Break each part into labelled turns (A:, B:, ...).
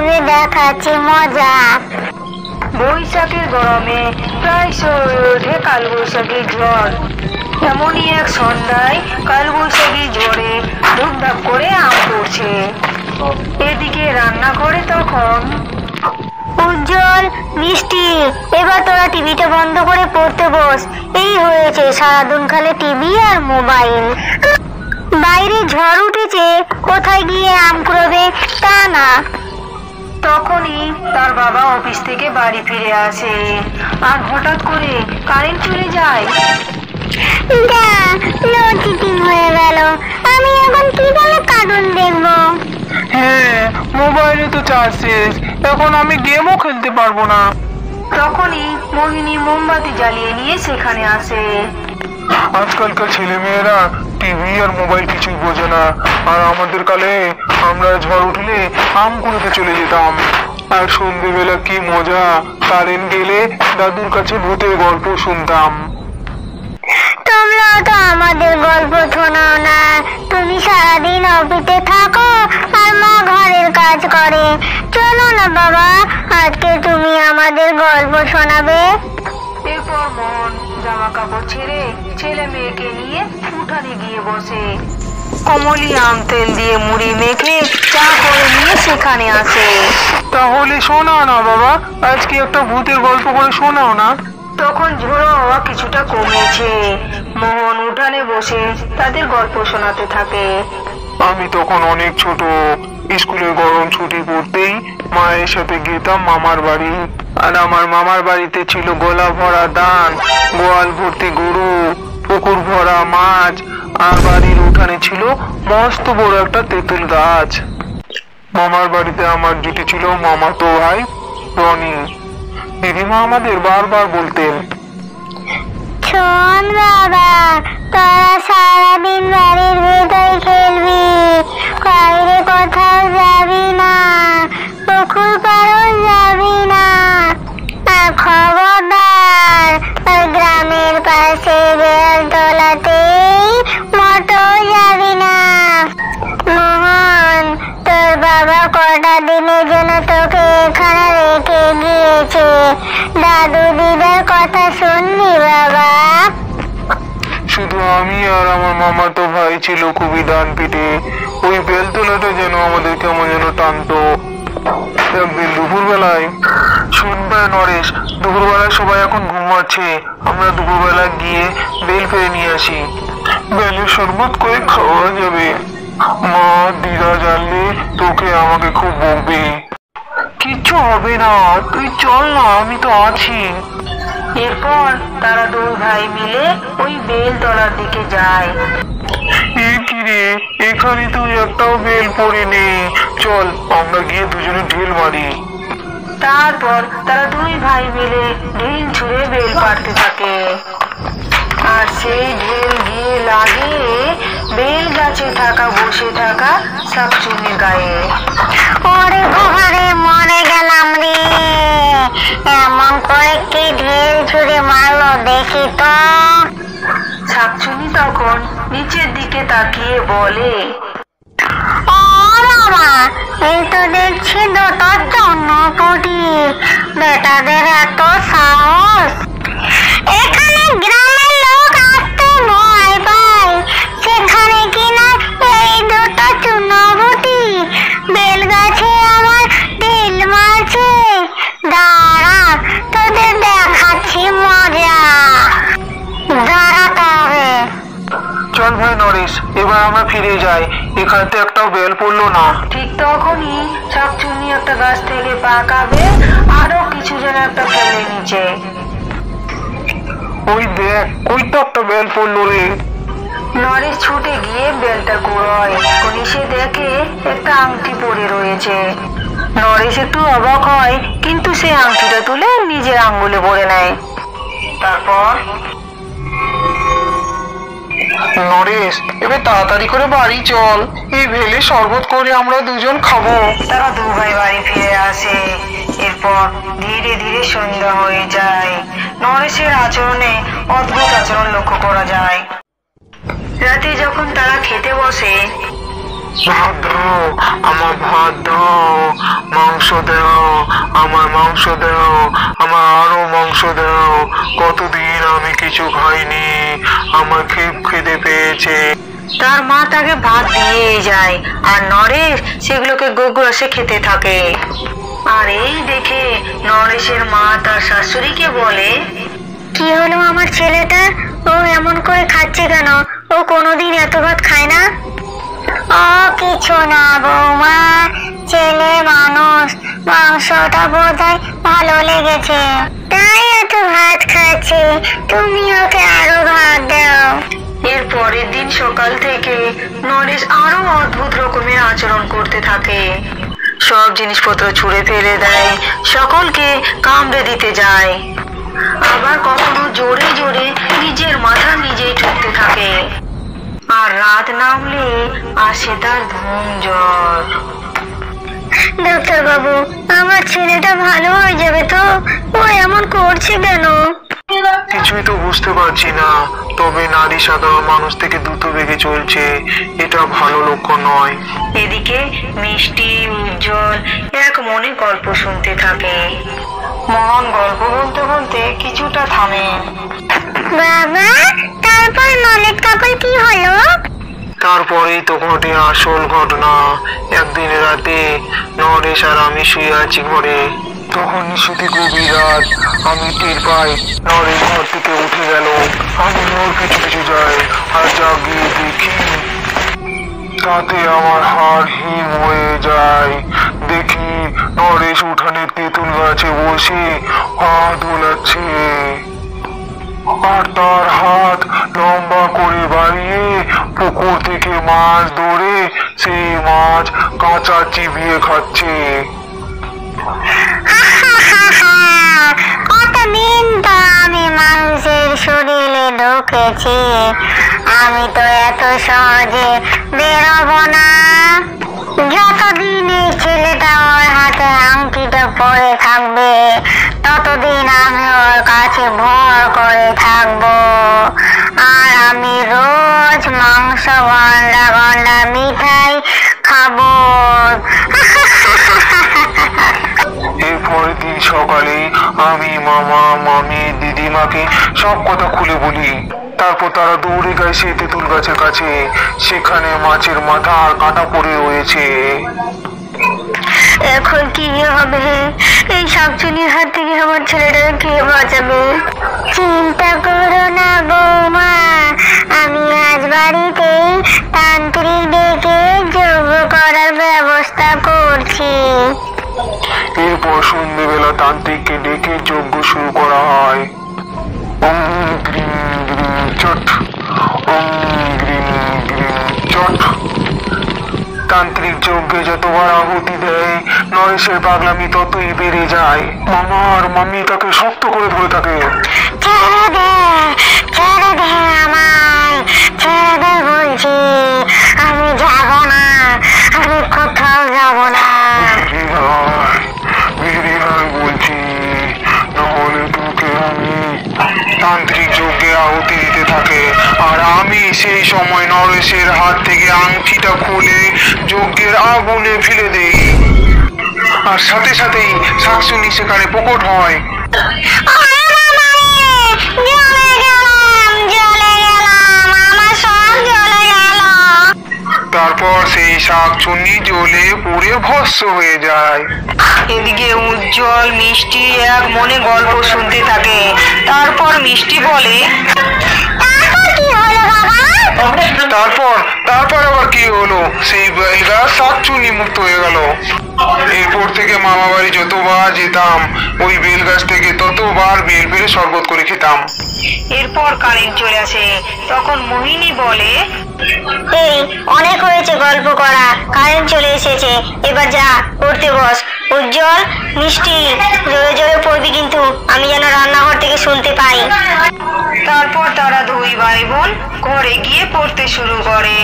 A: টিভিতে দেখাচ্ছি মজা।
B: বৈশাখের গরমে প্রায় ওঠে কালবৈশাখী ঝড়। এমনই এক সন্ধ্যায় কালবৈশাখী ঝড়ে ধুপধাপ করে আম পড়ছে। এদিকে রান্নাঘরে তখন
A: উজ্জ্বল, মিষ্টি, এবার তোরা টিভিটা বন্ধ করে পড়তে বস। এই হয়েছে, সারাদিন খালি টিভি আর মোবাইল। বাইরে ঝড় উঠেছে, কোথায় গিয়ে আম কুড়োবে তা না।
B: তখনই তার বাবা অফিস থেকে বাড়ি ফিরে আসে, আর হঠাৎ করে কারেন্ট চলে যায়।
A: লোডশেডিং হয়ে গেল, আমি এখন কিভাবে কার্টুন দেখবো?
C: হ্যাঁ, মোবাইলে তো চার্জ শেষ, এখন আমি গেমও খেলতে পারবো না।
B: তখনই মোহিনী মোমবাতি জ্বালিয়ে নিয়ে সেখানে আসে।
C: আজকালকার ছেলে মেয়েরা টিভি আর মোবাইল কিছুই বোঝে না। আর আমাদের কালে আমরা ঝড় উঠলে আম কুড়োতে চলে যেতাম, আর সন্ধ্যেবেলা কি মজা, কারেন্ট গেলে দাদুর কাছে ভূতের গল্প শুনতাম।
A: তোমরাও তো আমাদের গল্প শোনাও না। তুমি সারাদিন অফিসে থাকো আর মা ঘরের কাজ করে। চলো না বাবা, আজকে তুমি আমাদের গল্প শোনাবে।
B: এরপর মোহন জামা কাপড় ছেড়ে ছেলে মেয়েকে নিয়ে উঠানে গিয়ে বসে। কমলি আম তেল দিয়ে মুড়ি মেখে চা করে নিয়ে সেখানে আসে।
C: তাহলে শোনাও না বাবা, আজকে একটা ভূতের গল্প করে শোনাও না।
B: তখন ঝোড়ো হাওয়া কিছুটা কমেছে। মোহন উঠানে বসে তাদের গল্প শোনাতে থাকে।
C: আমি তখন অনেক ছোট, স্কুলের গরম ছুটি পড়তেই মায়ের সাথে যেতাম মামার বাড়ি। আর আমার মামার বাড়িতে ছিল গলা ভরা ধান, গোয়াল ভর্তি গরু, পুকুর ভরা মাছ, আর বাড়ির উঠানে ছিল মস্ত বড় একটা তেঁতুল গাছ। মামার বাড়িতে আমার জুটি ছিল মামাতো ভাই রনি। দিদিমা আমাদের বারবার বলতেন,
A: শোন বাবা, তোরা সারাদিন বাড়ির ভেতরে খেলবি, বাইরে কোথাও যাবি না, পুকুর পাড়ও যাবি না। আর খবরদার, ওই গ্রামের পাশে বেলতলাতেই মোটেও যাবি না। মোহন, তোর বাবা কটা দিনের জন্য তোকে এখানে রেখে গিয়েছে। দাদু দিদার কথা শুনবি বাবা।
C: শুধু আমি আর আমার মামাতো ভাই ছিল খুবই ডান পিটে। ওই বেলতলাটা যেন আমাদের কেমন যেন টানতো। একদিন দুপুরবেলায়, শুনবে নরেশ, দুপুরবেলায় সবাই এখন ঘুমাচ্ছে, আমরা দুপুরবেলা গিয়ে বেল পেরে নিয়ে আসি। বেলের শরবত করে খাওয়া যাবে। মা দিদা জানলে তোকে আমাকে খুব বকবে। কিচ্ছু হবে না, তুই চল না, আমি তো আছি।
B: এরপর তারা দুই ভাই মিলে ওই বেলতলার দিকে যায়।
C: এ কি রে, এখানে তুই একটাও বেল পড়ে নেই, চল আমরা গিয়ে দুজনে ঢিল মারি।
B: তারপর তারা দুই ভাই মিলে ঢিল ছুঁড়ে বেল পাড়তে থাকে। আর সেই ঢিল গিয়ে লাগে বেল গাছে বসে থাকা শাকচুন্নির গায়ে।
A: ওরে বাবারে, মরে গেলাম রে। এমন করে কি ঢিল ছুঁড়ে মারলো দেখি তো।
B: শাকচুন্নি তখন নিচের দিকে তাকিয়ে বলে,
A: ও বাবা, এই তো দেখছি দুটোর জন্য পড়ি। বেটাদের এত সাহস! এখানে গ্রামের লোক আসতে ভয় পায়, সেখানে কিনা এই দুটো চুনোপুটি বেল গাছে আমার ঢিল মারছে। দাঁড়া, তোদের দেখাচ্ছি মজা। দাঁড়াতে হবে।
C: চল ভাই নরেশ, এবার আমরা ফিরে যাই, এখানে তো একটাও বেল পড়লো না।
B: ঠিক তখনই শাকচুন্নি একটা গাছ থেকে পাকা বেল আরো কিছু যেন একটা ফেলে নিচে।
C: ওই দেখ, ওই তো একটা বেল পড়লো রে।
B: নরেশ ছুটে গিয়ে বেলটা কুড়োয়। সে দেখে একটা আংটি পড়ে রয়েছে। নরেশ একটু অবাক হয়, কিন্তু সে আংটিটা তুলে নিজের আঙ্গুলে পরে নেয়। তারপর
C: নরেশ, এবার তাড়াতাড়ি করে বাড়ি চল, এই বেলে শরবত করে আমরা দুজন খাবো।
B: তারা দু ভাই বাড়ি ফিরে আসে। এরপর ধীরে ধীরে সন্ধ্যা হয়ে যায়। নরেশের আচরণে অদ্ভুত আচরণ লক্ষ্য করা যায়। রাতে যখন তারা খেতে বসে,
C: ভাত দাও, আমার ভাত দাও, মাংস মাংস দাও, আমার মাংস দাও, আমার আরো মাংস দাও। কতদিন আমি কিছু খাইনি, আমার খুব খিদে পেয়েছে।
B: তার মা তাকে ভাত দিয়ে যায় আর নরেশ সেগুলোকে গোগ্রাসে খেতে থাকে। আর এই দেখে নরেশের মা তার শাশুড়িকে বলে,
A: কি হলো আমার ছেলেটার? ও এমন করে খাচ্ছে কেন? ও কোনোদিন এত ভাত খায় না। ও কিছু না বৌমা, ছেলে মানুষ, মাংসটা বোধহয় ভালো লেগেছে তাই এত ভাত খাচ্ছে। তুমি ওকে আরো ভাত দাও।
B: এর পরের দিন সকাল থেকে নরেশ আরো অদ্ভুত রকমের আচরণ করতে থাকে। সব জিনিসপত্র ছুঁড়ে ফেলে দেয়, সকলকে কামড়ে দিতে যায়, আবার কখনো জোরে জোরে নিজের মাথা নিজেই ঠুকতে থাকে। আর রাত নামলে আসে তার ধুম জ্বর।
A: ডাক্তার বাবু, আমার ছেলেটা ভালো হয়ে যাবে তো? ও এমন করছে কেন?
C: কিছুই তো বুঝতে পারছি না, তবে নারী সাধারণ মানুষ থেকে দ্রুত বেগে চলছে, এটা ভালো লক্ষণ নয়।
B: এদিকে মিষ্টি উজ্জ্বল এক মনে গল্প শুনতে থাকে। মোহন গল্প বলতে বলতে কিছুটা থামে।
A: বাবা, তারপর নলেজ কাকুর কি হলো?
C: তারপরেই তো ঘটে আসল ঘটনা। একদিন রাতে নরেশ আর আমি শুয়ে আছি ঘরে, তখন নিশুতি গভীর রাত। আমি টের পাই নরেশ ঘর থেকে উঠে গেল। আমি ওর পিছু পিছু যাই আর যা গিয়ে দেখি, তাতে আমার হাড় হিম হয়ে যায়। দেখি নরেশ উঠানের তেঁতুল গাছে বসে হাত দোলাচ্ছে, আর তার হাত লম্বা করে বাড়িয়ে পুকুর থেকে মাছ ধরে সেই মাছ কাঁচা চিবিয়ে খাচ্ছে।
A: কতদিন তো আমি মানুষের শরীরে ঢুকেছি, আমি তো এত সহজে বেরোবো না। যতদিন এই ছেলেটা ওর হাতে আংটিটা পরে থাকবে, ততদিন আমি ওর কাছে ভর করে থাকবো। আর আমি রোজ মাংস, গন্ডা গন্ডা মিঠাই খাবো।
C: এরপরের দিন সকালে আমি মামা, মামি, দিদিমাকে সব কথা খুলে বলি। তারপর তারা দৌড়ে যায় সেই তেঁতুল গাছের কাছে। সেখানে মাছের মাথা আর কাঁটা পড়ে রয়েছে।
A: এখন কি হবে? এই শাকচুনির হাত থেকে আমার ছেলেটাকে কে বাঁচাবে? চিন্তা করো না বৌমা, আমি আজ বাড়িতেই তান্ত্রিক ডেকে যোগ্য করার ব্যবস্থা করছি।
C: এরপর সন্ধ্যেবেলা তান্ত্রিককে ডেকে যজ্ঞ শুরু করা হয়। ওম গ্রিম গ্রিম চট, ওম গ্রিম গ্রিম চট। তান্ত্রিক যজ্ঞে যতবার আহুতি দেয়, নরেশের পাগলামি ততই বেড়ে যায়। মামা আর মামি তাকে শক্ত করে ধরে থাকে।
A: ছেড়ে দে, ছেড়ে দে আমায়, ছেড়ে দে বলছি। আমি যাব না, আমি কোথাও যাব না।
C: বলছি, নাহলে তোকে আমি। তান্ত্রিক যজ্ঞে আহুতি দিতে থাকে আর আমি সেই সময় নরেশের হাত থেকে আংটিটা খুলে যজ্ঞের আগুনে ফেলে দেই। আর সাথে সাথেই শাকচুন্নি সেখানে প্রকট হয়। তারপর সেই শাকচুন্নি জ্বলে পুড়ে ভস্ম হয়ে যায়।
B: এদিকে উজ্জ্বল মিষ্টি এক মনে গল্প শুনতে থাকে। তারপর মিষ্টি বলে,
C: তারপর তারপর আবার কি হলো? সেই বেল গাছ শাকচুন্নি মুক্ত হয়ে গেল। এরপর থেকে মামা বাড়ি যতবার যেতাম, ওই বেল গাছ থেকে ততবার বেল পেরে শরবত করে খেতাম।
B: এরপর কারেন্ট চলে আসে। তখন মোহিনী বলে,
A: এই অনেক হয়েছে গল্প করা, কারেন্ট চলে এসেছে, এবার যা পড়তে বস। উজ্জ্বল, মিষ্টি, জোরে জোরে পড়বি কিন্তু, আমি যেন রান্নাঘর থেকে শুনতে পাই।
B: তারপর তারা দুই ভাই বোন ঘরে গিয়ে পড়তে শুরু করে।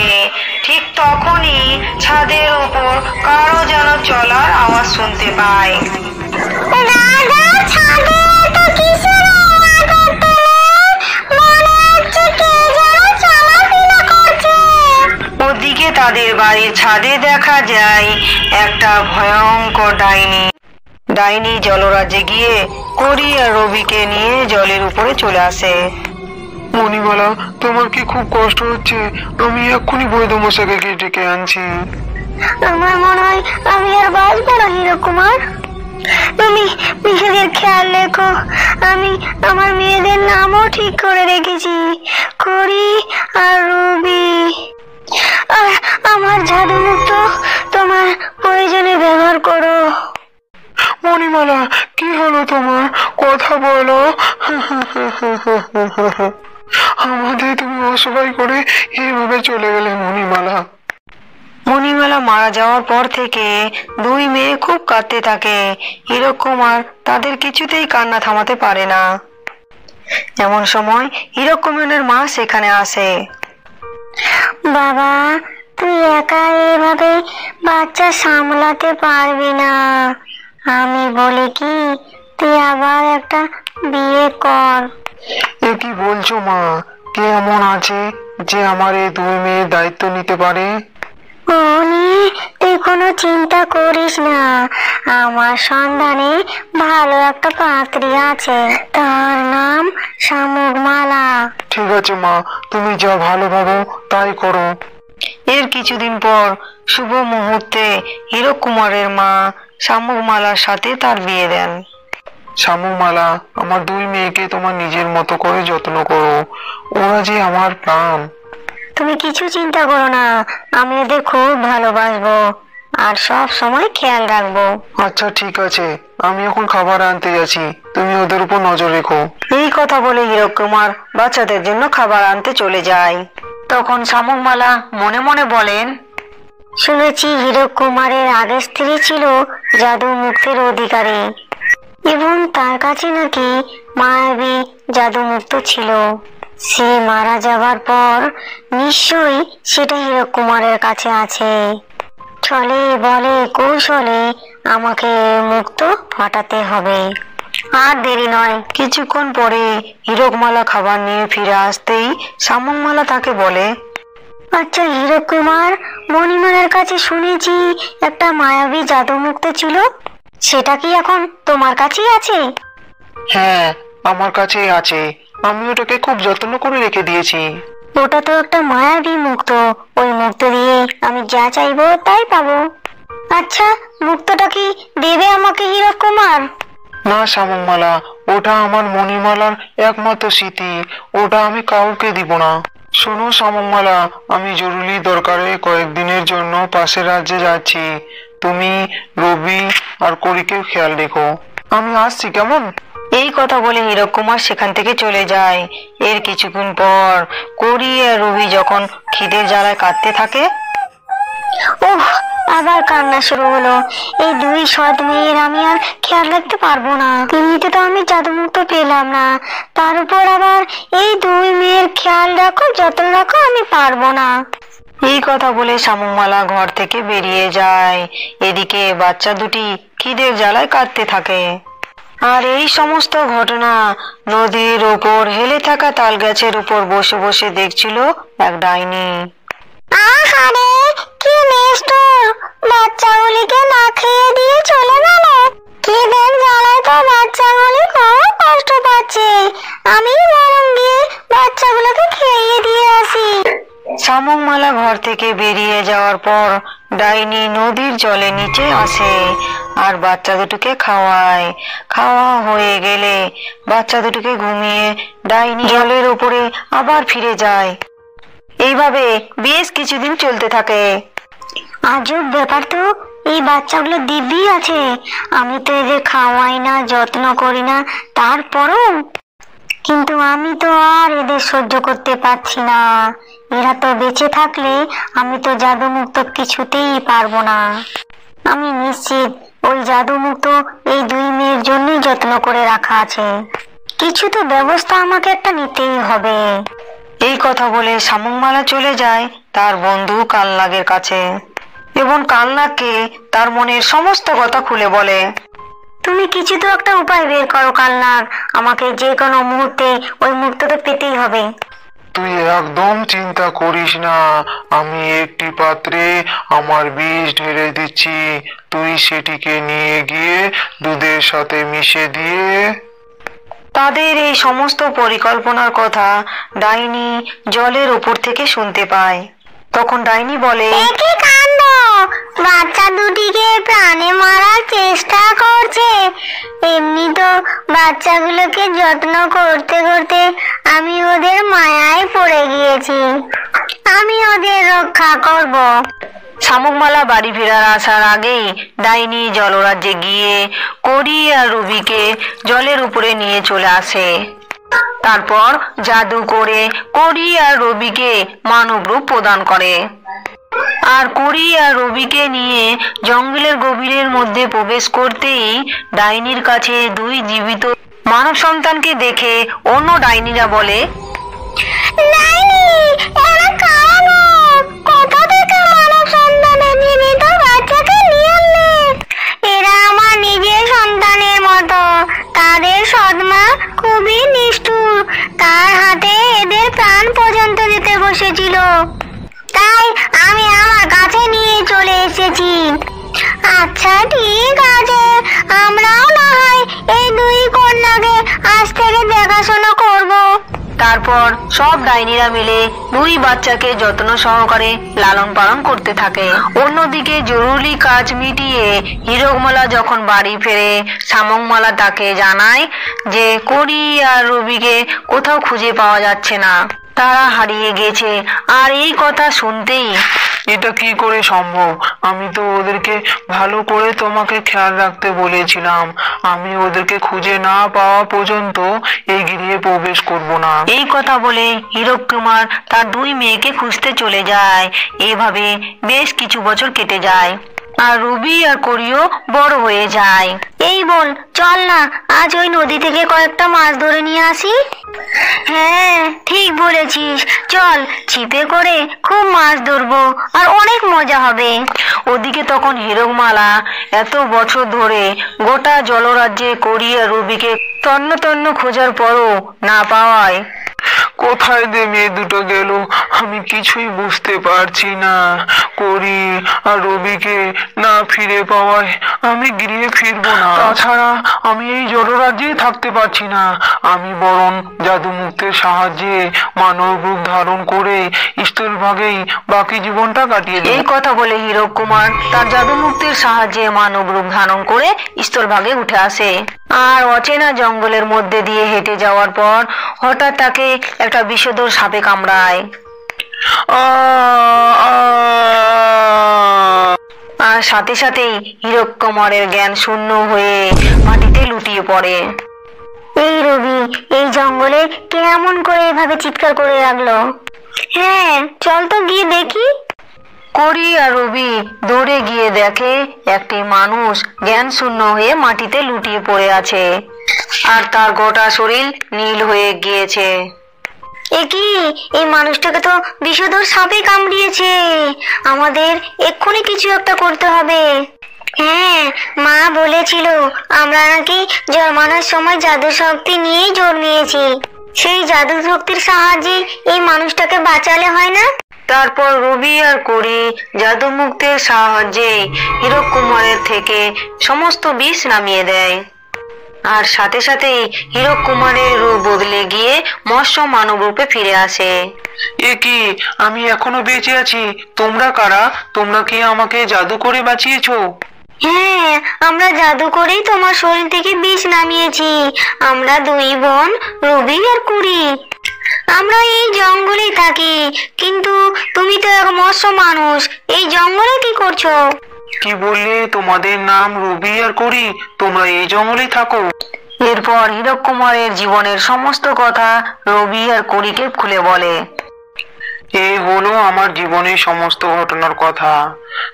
B: ঠিক তখনই ছাদের উপর কারো যেন চলার আওয়াজ শুনতে পায়।
A: দাদা, ছাদে তো কিসের আওয়াজ হচ্ছে? মনে হচ্ছে কে যেন চলাফেরা করছে।
B: ওদিকে তাদের বাড়ির ছাদে দেখা যায় একটা ভয়ঙ্কর ডাইনি। ডাইনি জলরাজ্যে গিয়ে করি আর রবিকে নিয়ে জলের উপরে চলে আসে।
C: মণিমালা, তোমার কি খুব কষ্ট হচ্ছে? আমি এক্ষুনি বৈদ্যমশাইকে গিয়ে ডেকে আনছি।
A: আমার মনে হয় আমি আর বাঁচবো না হীরক কুমার। তুমি নিজেদের খেয়াল রেখো। আমি আমার মেয়েদের নামও ঠিক করে রেখেছি, করি আর রবি। আর আমার জাদু মুক্ত তোমার প্রয়োজনে ব্যবহার করো।
C: মণিমালা, কি হলো তোমার? কথা বলো। আমাদের তুমি অসহায় করে এইভাবে চলে গেলে মণিমালা।
B: মণিমালা মারা যাওয়ার পর থেকে দুই মেয়ে খুব কাঁদতে থাকে। হীরক কুমার তাদের কিছুতেই কান্না থামাতে পারে না। এমন সময় হীরক কুমারের মা সেখানে আসে।
A: বাবা, তুই একা এভাবে বাচ্চা সামলাতে পারবি না। আমি বলি কি, তুই আবার একটা বিয়ে কর।
C: এ কি বলছো মা? কে এমন আছে যে আমার এই দুই মেয়ের দায়িত্ব নিতে পারে?
A: ও নিয়ে তুই কোনো চিন্তা করিস না। আমার সন্ধানে ভালো একটা পাত্রী আছে, তার নাম শামুকমালা।
C: ঠিক আছে মা, তুমি যা ভালো ভাবো তাই করো।
B: এর কিছুদিন পর শুভ মুহূর্তে হীরক কুমারের মা শামুকমালার সাথে তার বিয়ে দেন।
C: শামুকমালা, আমার দুই মেয়েকে তোমার নিজের মতো করে যত্ন করো। ওরা যে আমার প্রাণ।
A: তুমি কিছু চিন্তা করো না, আমি ওদের খুব ভালোবাসবো আর সব সময় খেয়াল রাখবো।
C: আচ্ছা ঠিক আছে, আমি এখন খাবার আনতে যাচ্ছি, তুমি ওদের উপর নজর রেখো।
B: এই কথা বলে হীরক কুমার বাচ্চাদের জন্য খাবার আনতে চলে যায়। তখন শামুকমালা মনে মনে বলেন,
A: শুনেছি হীরক কুমারের আগের স্ত্রী ছিল জাদু মুক্তের অধিকারী এবং তার কাছে নাকি মায়াবী জাদু মুক্ত ছিল। সে মারা যাবার পর নিশ্চয়ই সেটা হীরক কুমারের কাছে আছে। ছলে বলে কৌশলে আমাকে মুক্ত হটাতে হবে। আর দেরি নয়।
B: কিছুক্ষণ পরে হীরকমালা খাবার নিয়ে ফিরে আসতেই শামুকমালা তাকে বলে,
A: আচ্ছা হীরক কুমার, মণিমালার কাছে শুনেছি একটা মায়াবী জাদু মুক্ত ছিল, সেটা কি এখন তোমার কাছেই আছে?
C: হ্যাঁ, আমার কাছেই আছে। আমি ওটাকে খুব যত্ন করে রেখে দিয়েছি।
A: ওটা তো একটা মায়াবী মুক্ত, ওই মুক্ত দিয়ে আমি যা চাইবো তাই পাবো। আচ্ছা, মুক্তটা কি দেবে আমাকে হীরক কুমার?
C: না শামুকমালা, ওটা আমার মণিমালার একমাত্র স্মৃতি, ওটা আমি কাউকে দিব না। শোনো শামুকমালা, আমি জরুরি দরকারে কয়েকদিনের জন্য পাশের রাজ্যে যাচ্ছি। তুমি রবি আর করিকেও খেয়াল রেখো। আমি আসছি, কেমন?
B: এই কথা বলে হীরক কুমার সেখান থেকে চলে যায়। এর কিছুক্ষণ পর করি আর রবি যখন খিদের জ্বালায় কাঁদতে থাকে।
A: ওহ, আবার কান্না শুরু হলো। এই দুই সৎ মেয়ের আমি আর খেয়াল রাখতে পারবো না। এমনিতে তো আমি জাদুমুক্ত পেলাম না, তার উপর আবার এই দুই মেয়ের খেয়াল রাখো যত্ন রাখো, আমি পারবো না।
B: এই কথা বলে শামুকমালা ঘর থেকে বেরিয়ে যায়। এদিকে বাচ্চা দুটি খিদের জ্বালায় কাঁদতে থাকে। আর এই সমস্ত ঘটনা নদীর ওপর হেলে থাকা তাল গাছের উপর বসে বসে দেখছিল এক ডাইনি।
A: আহারে, কি নিষ্ঠুর! বাচ্চাগুলিকে না খেয়ে দিয়ে চলে গেল। খিদের জ্বালায় তো বাচ্চাগুলি খুব কষ্ট পাচ্ছে। আমি বরং গিয়ে বাচ্চাগুলোকে খেয়ে দিয়ে আসি।
B: শামুকমালা ঘর থেকে বেরিয়ে যাওয়ার পর ডাইনি নদীর জলে নিচে আসে আর বাচ্চা দুটোকে খাওয়ায়। খাওয়া হয়ে গেলে বাচ্চা দুটোকে ঘুমিয়ে ডাইনি জলের উপরে আবার ফিরে যায়। এইভাবে বেশ কিছুদিন চলতে থাকে।
A: আজব ব্যাপার তো, এই বাচ্চাগুলো দিব্যি আছে। আমি তো এদের খাওয়াই না, যত্ন করি না, তারপরও কিন্তু আমি তো আর এদের সহ্য করতে পারছি না। এরা তো বেঁচে থাকলে আমি তো জাদু মুক্ত কিছুতেই পারবো না। আমি নিশ্চিত ওই জাদু মুক্ত এই দুই মেয়ের জন্যই যত্ন করে রাখা আছে। কিছু তো ব্যবস্থা আমাকে একটা নিতেই হবে।
B: এই কথা বলে শামুকমালা চলে যায় তার বন্ধু কালনাগের কাছে এবং কালনাগকে তার মনের সমস্ত কথা খুলে বলে।
A: তুমি কিছু তো একটা উপায় বের করো কালনাগ, আমাকে যে কোনো মুহূর্তে ওই মুক্তটা পেতেই হবে।
C: তুই একদম চিন্তা করিস না, আমি একটি পাত্রে আমার বিষ ঢেলে দিচ্ছি, তুই সেটিকে নিয়ে গিয়ে দুধের সাথে মিশে দিয়ে।
B: তাদের এই সমস্ত পরিকল্পনার কথা ডাইনি জলের উপর থেকে শুনতে পায়। তখন ডাইনি বলে,
A: কি কাণ্ড! বাচ্চা দুটিকে প্রাণে মারার চেষ্টা করছে। এমনি তো বাচ্চাগুলোকে যত্ন করতে করতে আমি ওদের মায়ায় পড়ে গিয়েছি। আমি ওদের রক্ষা করব।
B: শামুকমালা বাড়ি ফেরার আসার আগেই ডাইনি জলরাজ্যে গিয়ে করি আর রবিকে জলের উপরে নিয়ে চলে আসে। তারপর জাদু করে করি আর রবিকে মানব রূপ প্রদান করে। আর করি আর রবিকে নিয়ে জঙ্গলের গভীরের মধ্যে প্রবেশ করতেই ডাইনির কাছে দুই জীবিত মানব সন্তানকে দেখে অন্য ডাইনিরা বলে,
A: ডাইনি, এরা কারা গো? কোথা থেকে মানব সন্তানের জীবিত বাচ্চাকে নিয়ে আনলে? এরা আমার নিজের সন্তানের মতো। তাদের সৎমা খুবই নিষ্ঠুর, তার হাতে এদের প্রাণ পর্যন্ত দিতে বসেছিল। তাই আমি আমার কাছে নিয়ে চলে এসেছি। আচ্ছা ঠিক আছে, আমরাও না হয় এই দুই কন্যাকে আজ থেকে দেখাশোনা করব।
B: তারপর সব ডাইনিরা মিলে দুই বাচ্চাকে যত্ন সহকারে লালন পালন করতে থাকে। অন্যদিকে জরুরি কাজ মিটিয়ে হীরকমালা যখন বাড়ি ফেরে, শামুকমালা তাকে জানায় যে করি আর রবিকে কোথাও খুঁজে পাওয়া যাচ্ছে না, তারা হারিয়ে গেছে। আর এই কথা শুনতেই,
C: এটা কি করে সম্ভব? আমি তো ওদেরকে ভালো করে তোমাকে খেয়াল রাখতে বলেছিলাম। আমি ওদেরকে খুঁজে না পাওয়া পর্যন্ত এই গৃহে প্রবেশ করব না।
B: এই কথা বলে হীরক কুমার তার দুই মেয়েকে খুঁজতে চলে যায়। এভাবে বেশ কিছু বছর কেটে যায় আর রবি আর করিও বড় হয়ে যায়।
A: এই বল, চল না আজ ওই নদী থেকে কয়েকটা মাছ ধরে নিয়ে আসি। হ্যাঁ ঠিক বলেছিস, চল, ছিপে করে খুব মাছ ধরবো আর অনেক মজা হবে।
B: ওদিকে তখন হীরকমালা এত বছর ধরে গোটা জলরাজ্যে করি আর রবিকে তন্ন তন্ন খোঁজার পরও না পাওয়ায়
C: কোথায় যে মেয়ে দুটো গেল আমি কিছুই বুঝতে পারছি না। করি আর রবিকে না ফিরে পাওয়ায় আমি গৃহে ফিরবো না। তাছাড়া আমি এই জলরাজ্যেই থাকতে পারছি না। আমি বরং জাদুমুক্তের সাহায্যে মানব রূপ ধারণ করে স্থলভাগেই বাকি জীবনটা কাটিয়ে দেব।
B: এই কথা বলে হীরক কুমার তার জাদুমুক্তির সাহায্যে মানব রূপ ধারণ করে স্থলভাগে উঠে আসে। আর অচেনা জঙ্গলের মধ্যে দিয়ে হেঁটে যাওয়ার পর হঠাৎ তাকে একটা বিষধর সাপে কামড়ায়। আর সাথে সাথেই হীরক কুমারের জ্ঞান শূন্য হয়ে মাটিতে লুটিয়ে পড়ে।
A: এই রবি, এই জঙ্গলে কে এমন করে এভাবে চিৎকার করে রাখলো? হ্যাঁ চল তো গিয়ে দেখি।
B: করি আর রবি দৌড়ে গিয়ে দেখে একটি মানুষ জ্ঞান শূন্য হয়ে মাটিতে লুটিয়ে পড়ে আছে আর তার গোটা শরীর নীল হয়ে গিয়েছে।
A: এ কি, এই মানুষটাকে তো বিষধর সাপে কামড়িয়েছে। আমাদের এক্ষুনি কিছু একটা করতে হবে। হ্যাঁ, মা বলেছিল আমরা নাকি জন্মানোর সময় জাদু শক্তি নিয়েই জন্মিয়েছি। সেই জাদু শক্তির সাহায্যে এই মানুষটাকে বাঁচালে হয় না?
B: তারপর রবি আর করি জাদুমুক্তের সাহায্যে হীরক কুমারের থেকে সমস্ত বিষ নামিয়ে দেয়। আর সাথে সাথেই হীরক কুমারের রূপ বদলে গিয়ে মৎস্য মানব রূপে ফিরে আসে।
C: এ কি, আমি এখনো বেঁচে আছি? তোমরা কারা? তোমরা কি আমাকে জাদু করে বাঁচিয়েছো?
A: হ্যাঁ, আমরা জাদু করেই তোমার শরীর থেকে বিষ নামিয়েছি। আমরা দুই বোন রবি আর কুড়ি। আমরা এই জঙ্গলেই থাকি, কিন্তু তুমি তো এক মৎস্য মানুষ, এই জঙ্গলে কি করছো?
C: কি বললে? তোমাদের নাম রবি আর করি? তোমরা এই জঙ্গলেই থাকো?
B: এরপর হীরক কুমারের জীবনের সমস্ত কথা রবি আর করিকে খুলে বলে।
C: এই হলো আমার জীবনের সমস্ত ঘটনার কথা।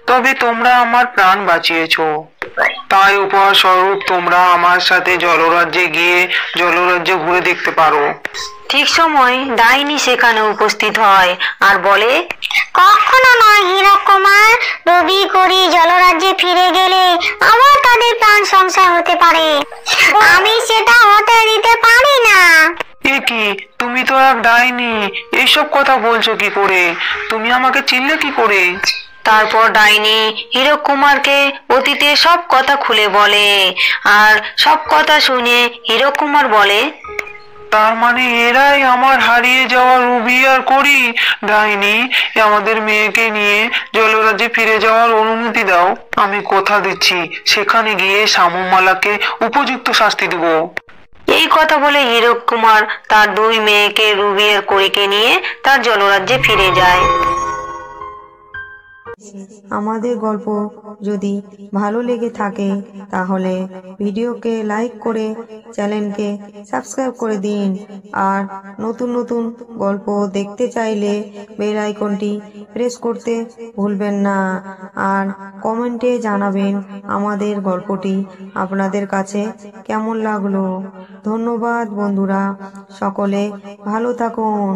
C: তবে তোমরা আমার প্রাণ বাঁচিয়েছো, তাই উপহার স্বরূপ তোমরা আমার সাথে জলরাজ্যে গিয়ে জলরাজ্য ঘুরে দেখতে পারো।
B: ঠিক সময় ডাইনি সেখানে উপস্থিত হয় আর বলে,
A: কখনো নয় হীরক কুমার, রবি করি জলরাজ্যে ফিরে গেলে আবার তাদের প্রাণ সংশয় হতে পারে। আমি সেটা হতে দিতে পারি না।
C: এ কি, তুমি তো এক ডাইনি, এইসব কথা বলছো কি করে? তুমি আমাকে চিনলে কি করে?
B: তারপর ডাইনি হীরক কুমারকে অতীতে সব কথা খুলে বলে। আর সব কথা শুনে হীরক কুমার বলে,
C: তার মানে এরাই আমার হারিয়ে যাওয়া রুবি আর করি। ডাইনি, আমাদের মেয়েকে নিয়ে জলরাজ্যে ফিরে যাওয়ার অনুমতি দাও। আমি কথা দিচ্ছি, সেখানে গিয়ে শামুমালাকে উপযুক্ত শাস্তি দেব।
B: এই কথা বলে হীরক কুমার তার দুই মেয়েকে রুবি আর করিকে নিয়ে তার জলরাজ্যে ফিরে যায়।
D: আমাদের গল্প যদি ভালো লেগে থাকে তাহলে ভিডিওকে লাইক করে চ্যানেলকে সাবস্ক্রাইব করে দিন। আর নতুন নতুন গল্প দেখতে চাইলে বেল আইকনটি প্রেস করতে ভুলবেন না। আর কমেন্টে জানাবেন আমাদের গল্পটি আপনাদের কাছে কেমন লাগলো। ধন্যবাদ বন্ধুরা, সকলে ভালো থাকুন।